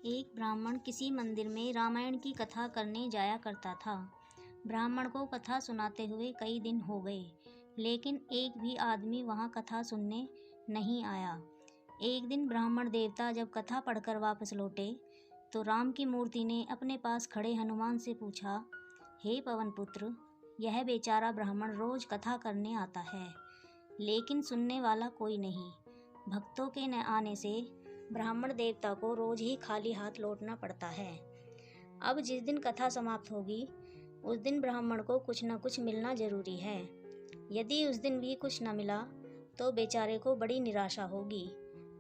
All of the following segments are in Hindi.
एक ब्राह्मण किसी मंदिर में रामायण की कथा करने जाया करता था। ब्राह्मण को कथा सुनाते हुए कई दिन हो गए, लेकिन एक भी आदमी वहां कथा सुनने नहीं आया। एक दिन ब्राह्मण देवता जब कथा पढ़कर वापस लौटे तो राम की मूर्ति ने अपने पास खड़े हनुमान से पूछा, हे पवन पुत्र, यह बेचारा ब्राह्मण रोज कथा करने आता है, लेकिन सुनने वाला कोई नहीं। भक्तों के न आने से ब्राह्मण देवता को रोज ही खाली हाथ लौटना पड़ता है। अब जिस दिन कथा समाप्त होगी उस दिन ब्राह्मण को कुछ न कुछ मिलना जरूरी है। यदि उस दिन भी कुछ न मिला तो बेचारे को बड़ी निराशा होगी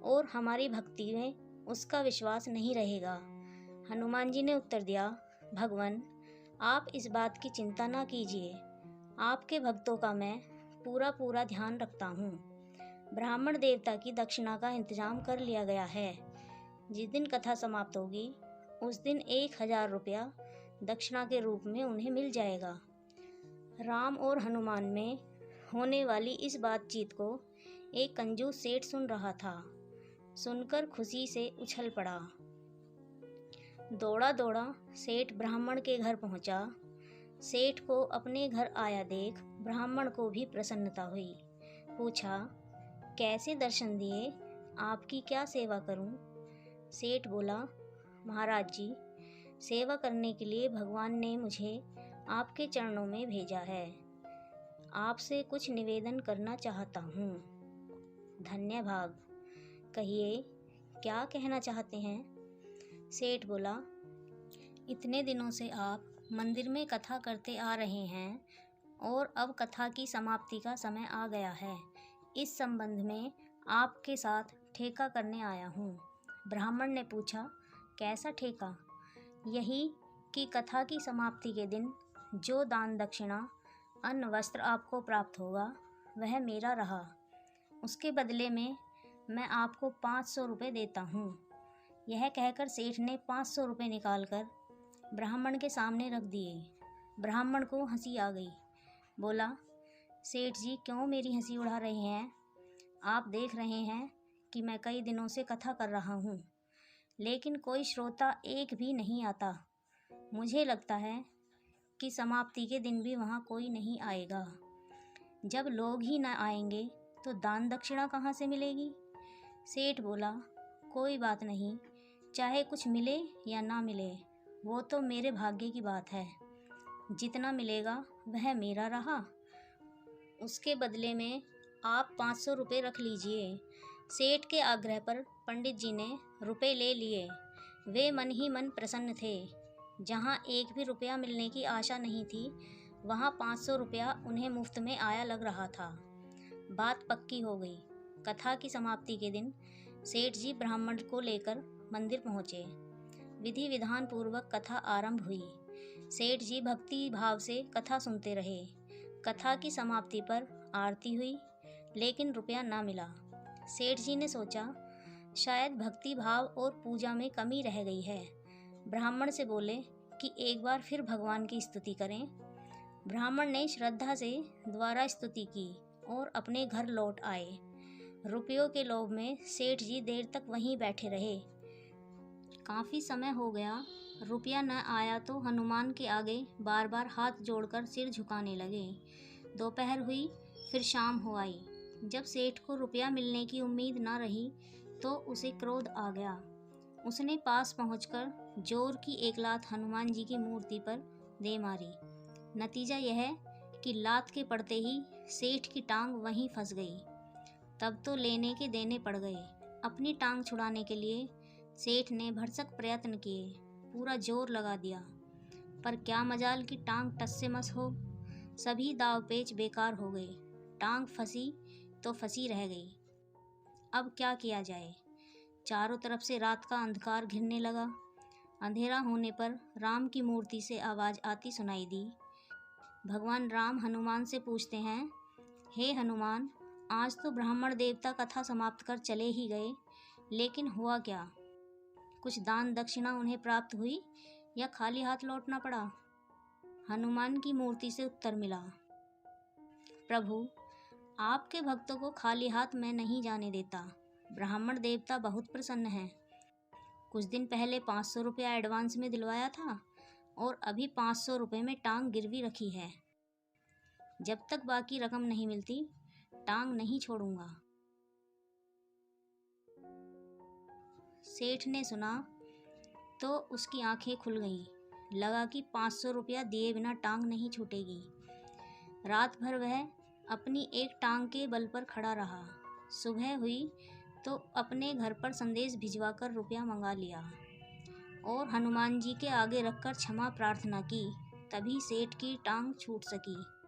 और हमारी भक्ति में उसका विश्वास नहीं रहेगा। हनुमान जी ने उत्तर दिया, भगवान, आप इस बात की चिंता ना कीजिए, आपके भक्तों का मैं पूरा ध्यान रखता हूँ। ब्राह्मण देवता की दक्षिणा का इंतजाम कर लिया गया है। जिस दिन कथा समाप्त होगी उस दिन 1000 रुपया दक्षिणा के रूप में उन्हें मिल जाएगा। राम और हनुमान में होने वाली इस बातचीत को एक कंजूस सेठ सुन रहा था। सुनकर खुशी से उछल पड़ा। दौड़ा दौड़ा सेठ ब्राह्मण के घर पहुंचा। सेठ को अपने घर आया देख ब्राह्मण को भी प्रसन्नता हुई। पूछा, कैसे दर्शन दिए, आपकी क्या सेवा करूं? सेठ बोला, महाराज जी, सेवा करने के लिए भगवान ने मुझे आपके चरणों में भेजा है। आपसे कुछ निवेदन करना चाहता हूँ। धन्य भाग। कहिए, क्या कहना चाहते हैं? सेठ बोला, इतने दिनों से आप मंदिर में कथा करते आ रहे हैं और अब कथा की समाप्ति का समय आ गया है। इस संबंध में आपके साथ ठेका करने आया हूँ। ब्राह्मण ने पूछा, कैसा ठेका? यही कि कथा की समाप्ति के दिन जो दान दक्षिणा, अन्न वस्त्र आपको प्राप्त होगा वह मेरा रहा। उसके बदले में मैं आपको 500 रुपये देता हूँ। यह कहकर सेठ ने 500 रुपये निकालकर ब्राह्मण के सामने रख दिए। ब्राह्मण को हंसी आ गई। बोला, सेठ जी क्यों मेरी हंसी उड़ा रहे हैं? आप देख रहे हैं कि मैं कई दिनों से कथा कर रहा हूँ, लेकिन कोई श्रोता एक भी नहीं आता। मुझे लगता है कि समाप्ति के दिन भी वहाँ कोई नहीं आएगा। जब लोग ही न आएंगे तो दान दक्षिणा कहाँ से मिलेगी? सेठ बोला, कोई बात नहीं, चाहे कुछ मिले या ना मिले, वो तो मेरे भाग्य की बात है। जितना मिलेगा वह मेरा रहा। उसके बदले में आप 500 रुपये रख लीजिए। सेठ के आग्रह पर पंडित जी ने रुपए ले लिए। वे मन ही मन प्रसन्न थे। जहाँ एक भी रुपया मिलने की आशा नहीं थी, वहाँ 500 रुपया उन्हें मुफ्त में आया लग रहा था। बात पक्की हो गई। कथा की समाप्ति के दिन सेठ जी ब्राह्मण को लेकर मंदिर पहुँचे। विधि विधान पूर्वक कथा आरंभ हुई। सेठ जी भक्ति भाव से कथा सुनते रहे। कथा की समाप्ति पर आरती हुई, लेकिन रुपया ना मिला। सेठ जी ने सोचा, शायद भक्ति भाव और पूजा में कमी रह गई है। ब्राह्मण से बोले कि एक बार फिर भगवान की स्तुति करें। ब्राह्मण ने श्रद्धा से द्वारा स्तुति की और अपने घर लौट आए। रुपयों के लोभ में सेठ जी देर तक वहीं बैठे रहे। काफ़ी समय हो गया, रुपया न आया तो हनुमान के आगे बार बार हाथ जोड़कर सिर झुकाने लगे। दोपहर हुई, फिर शाम हो आई। जब सेठ को रुपया मिलने की उम्मीद न रही तो उसे क्रोध आ गया। उसने पास पहुंचकर जोर की एक लात हनुमान जी की मूर्ति पर दे मारी। नतीजा यह कि लात के पड़ते ही सेठ की टांग वहीं फंस गई। तब तो लेने के देने पड़ गए। अपनी टांग छुड़ाने के लिए सेठ ने भरसक प्रयत्न किए, पूरा जोर लगा दिया, पर क्या मजाल की टांग टस से मस हो। सभी दाव पेच बेकार हो गए। टांग फंसी तो फंसी रह गई। अब क्या किया जाए? चारों तरफ से रात का अंधकार घिरने लगा। अंधेरा होने पर राम की मूर्ति से आवाज़ आती सुनाई दी। भगवान राम हनुमान से पूछते हैं, हे हनुमान, आज तो ब्राह्मण देवता कथा समाप्त कर चले ही गए, लेकिन हुआ क्या? कुछ दान दक्षिणा उन्हें प्राप्त हुई या खाली हाथ लौटना पड़ा? हनुमान की मूर्ति से उत्तर मिला, प्रभु, आपके भक्तों को खाली हाथ मैं नहीं जाने देता। ब्राह्मण देवता बहुत प्रसन्न हैं। कुछ दिन पहले 500 रुपया एडवांस में दिलवाया था और अभी 500 रुपये में टांग गिरवी रखी है। जब तक बाकी रकम नहीं मिलती टांग नहीं छोड़ूंगा। सेठ ने सुना तो उसकी आंखें खुल गईं। लगा कि 500 रुपया दिए बिना टांग नहीं छूटेगी। रात भर वह अपनी एक टांग के बल पर खड़ा रहा। सुबह हुई तो अपने घर पर संदेश भिजवाकर रुपया मंगा लिया और हनुमान जी के आगे रखकर क्षमा प्रार्थना की। तभी सेठ की टांग छूट सकी।